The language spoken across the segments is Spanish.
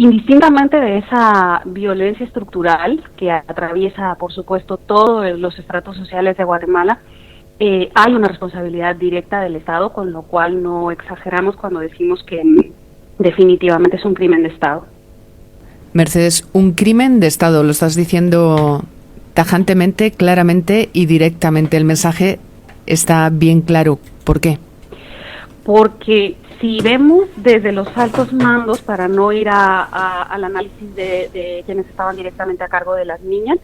Indistintamente de esa violencia estructural que atraviesa, por supuesto, todos los estratos sociales de Guatemala, hay una responsabilidad directa del Estado, con lo cual no exageramos cuando decimos que definitivamente es un crimen de Estado. Mercedes, un crimen de Estado, lo estás diciendo tajantemente, claramente y directamente. El mensaje está bien claro. ¿Por qué? Porque si vemos desde los altos mandos, para no ir al análisis de quienes estaban directamente a cargo de las niñas,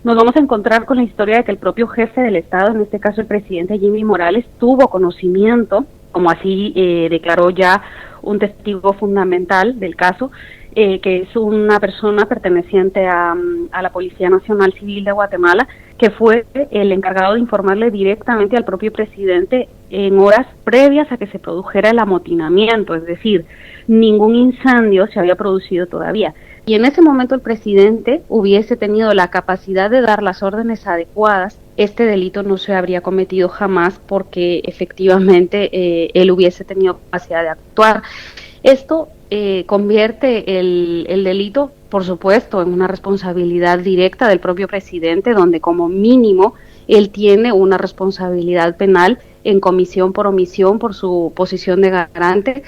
nos vamos a encontrar con la historia de que el propio jefe del Estado, en este caso el presidente Jimmy Morales, tuvo conocimiento, como así declaró ya un testigo fundamental del caso, que es una persona perteneciente a la Policía Nacional Civil de Guatemala, que fue el encargado de informarle directamente al propio presidente en horas previas a que se produjera el amotinamiento, es decir, ningún incendio se había producido todavía. Y en ese momento el presidente hubiese tenido la capacidad de dar las órdenes adecuadas, este delito no se habría cometido jamás porque efectivamente él hubiese tenido capacidad de actuar. Esto convierte el delito, por supuesto, en una responsabilidad directa del propio presidente, donde como mínimo él tiene una responsabilidad penal en comisión por omisión por su posición de garante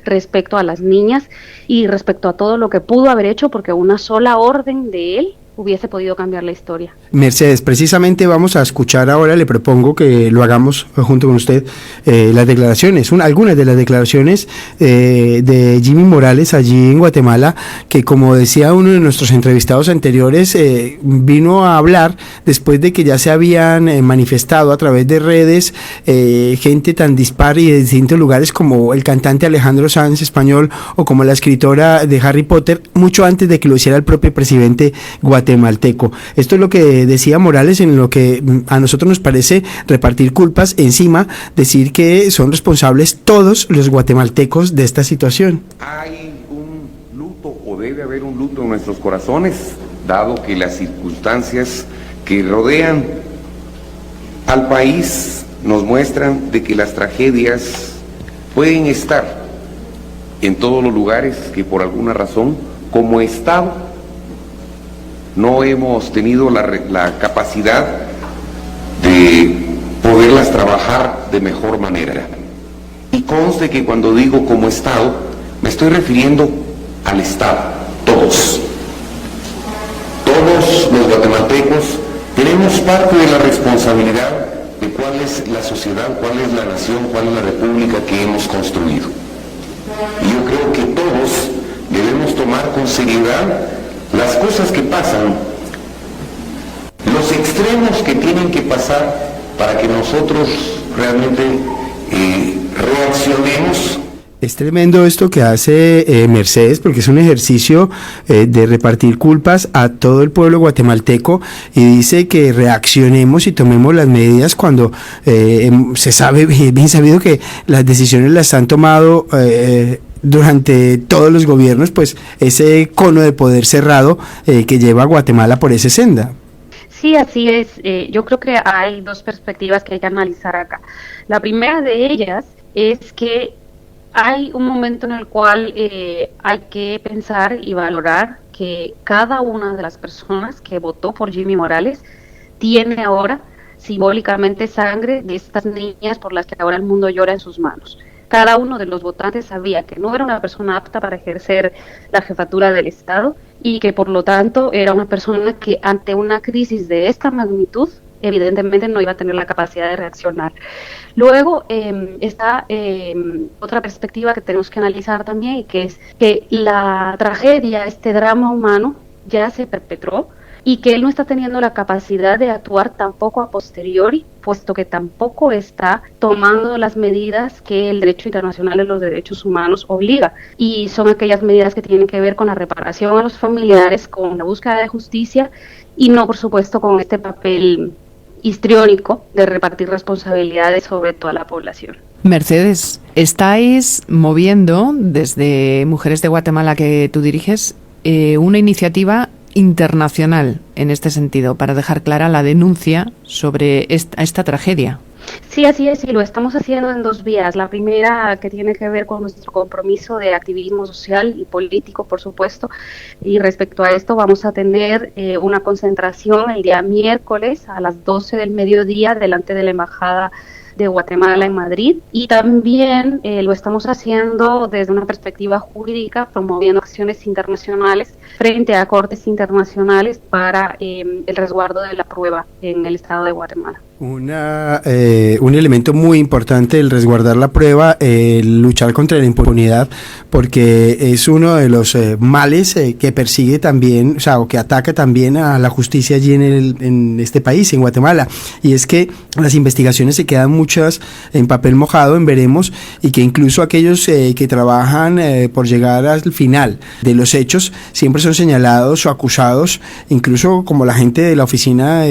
respecto a las niñas y respecto a todo lo que pudo haber hecho, porque una sola orden de él hubiese podido cambiar la historia. Mercedes, precisamente vamos a escuchar ahora, le propongo que lo hagamos junto con usted, las declaraciones, algunas de las declaraciones de Jimmy Morales allí en Guatemala, que como decía uno de nuestros entrevistados anteriores, vino a hablar después de que ya se habían manifestado a través de redes gente tan dispar y de distintos lugares como el cantante Alejandro Sanz, español, o como la escritora de Harry Potter, mucho antes de que lo hiciera el propio presidente guatemalteco. Esto es lo que decía Morales, en lo que a nosotros nos parece repartir culpas encima, decir que son responsables todos los guatemaltecos de esta situación. Hay un luto, o debe haber un luto en nuestros corazones, dado que las circunstancias que rodean al país nos muestran de que las tragedias pueden estar en todos los lugares, que por alguna razón, como Estado, no hemos tenido la capacidad de poderlas trabajar de mejor manera. Y conste que cuando digo como Estado, me estoy refiriendo al Estado, todos. Todos los guatemaltecos tenemos parte de la responsabilidad de cuál es la sociedad, cuál es la nación, cuál es la república que hemos construido. Y yo creo que todos debemos tomar con seriedad las cosas que pasan, los extremos que tienen que pasar para que nosotros realmente reaccionemos. Es tremendo esto que hace Mercedes, porque es un ejercicio de repartir culpas a todo el pueblo guatemalteco, y dice que reaccionemos y tomemos las medidas cuando se sabe, bien sabido, que las decisiones las han tomado durante todos los gobiernos, pues ese cono de poder cerrado que lleva a Guatemala por esa senda. Sí, así es. Yo creo que hay dos perspectivas que hay que analizar acá. La primera de ellas es que hay un momento en el cual hay que pensar y valorar que cada una de las personas que votó por Jimmy Morales tiene ahora simbólicamente sangre de estas niñas por las que ahora el mundo llora en sus manos. Cada uno de los votantes sabía que no era una persona apta para ejercer la jefatura del Estado y que por lo tanto era una persona que ante una crisis de esta magnitud evidentemente no iba a tener la capacidad de reaccionar. Luego está otra perspectiva que tenemos que analizar también, y que es que la tragedia, este drama humano ya se perpetró y que él no está teniendo la capacidad de actuar tampoco a posteriori, puesto que tampoco está tomando las medidas que el derecho internacional de los derechos humanos obliga, y son aquellas medidas que tienen que ver con la reparación a los familiares, con la búsqueda de justicia, y no, por supuesto, con este papel histriónico de repartir responsabilidades sobre toda la población. Mercedes, estáis moviendo desde Mujeres de Guatemala, que tú diriges, una iniciativa internacional en este sentido, para dejar clara la denuncia sobre esta tragedia. Sí, así es, y lo estamos haciendo en dos vías. La primera, que tiene que ver con nuestro compromiso de activismo social y político, por supuesto, y respecto a esto vamos a tener una concentración el día miércoles a las 12 del mediodía delante de la Embajada de Guatemala en Madrid, y también lo estamos haciendo desde una perspectiva jurídica, promoviendo acciones internacionales frente a cortes internacionales para el resguardo de la prueba en el estado de Guatemala. Un elemento muy importante, el resguardar la prueba, luchar contra la impunidad, porque es uno de los males que persigue también, o sea, o que ataca también a la justicia allí en este país, en Guatemala, y es que las investigaciones se quedan muchas en papel mojado, en veremos, y que incluso aquellos que trabajan por llegar al final de los hechos siempre son señalados o acusados, incluso como la gente de la oficina,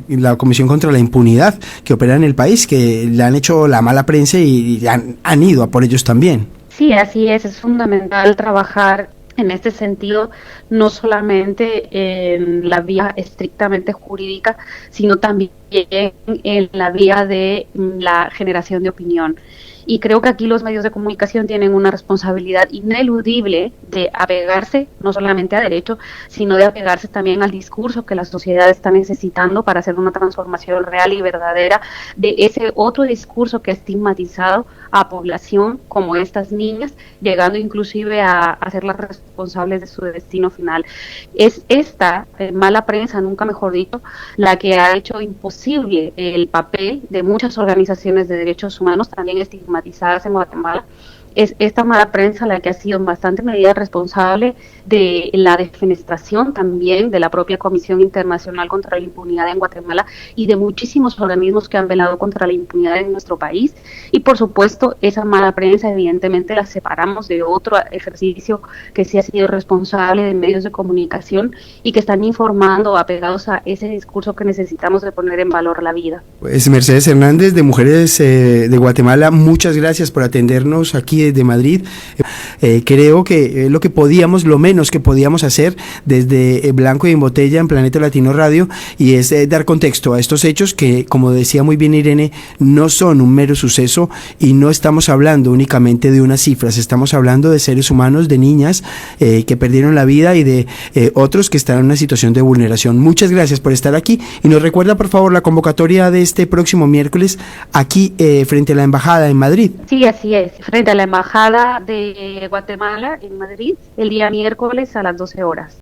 la Comisión contra la Impunidad, que opera en el país, que le han hecho la mala prensa y han ido a por ellos también. Sí, así es fundamental trabajar en este sentido, no solamente en la vía estrictamente jurídica, sino también en la vía de la generación de opinión. Y creo que aquí los medios de comunicación tienen una responsabilidad ineludible de apegarse no solamente a derecho, sino de apegarse también al discurso que la sociedad está necesitando para hacer una transformación real y verdadera de ese otro discurso que ha estigmatizado a población como estas niñas, llegando inclusive a hacerlas responsables de su destino final. Es esta mala prensa, nunca mejor dicho, la que ha hecho imposible el papel de muchas organizaciones de derechos humanos, también estigmatizadas en Guatemala. Es esta mala prensa la que ha sido en bastante medida responsable de la defenestración también de la propia Comisión Internacional contra la Impunidad en Guatemala y de muchísimos organismos que han velado contra la impunidad en nuestro país. Y por supuesto, esa mala prensa evidentemente la separamos de otro ejercicio que sí ha sido responsable de medios de comunicación y que están informando apegados a ese discurso que necesitamos de poner en valor la vida. Pues Mercedes Hernández, de Mujeres de Guatemala, muchas gracias por atendernos aquí de Madrid. Creo que lo que podíamos, lo menos que podíamos hacer desde Blanco y en Botella en Planeta Latino Radio, y es dar contexto a estos hechos que, como decía muy bien Irene, no son un mero suceso y no estamos hablando únicamente de unas cifras, estamos hablando de seres humanos, de niñas que perdieron la vida y de otros que están en una situación de vulneración. Muchas gracias por estar aquí y nos recuerda por favor la convocatoria de este próximo miércoles aquí frente a la Embajada en Madrid. Sí, así es, frente a la Embajada de Guatemala en Madrid, el día miércoles a las 12 horas.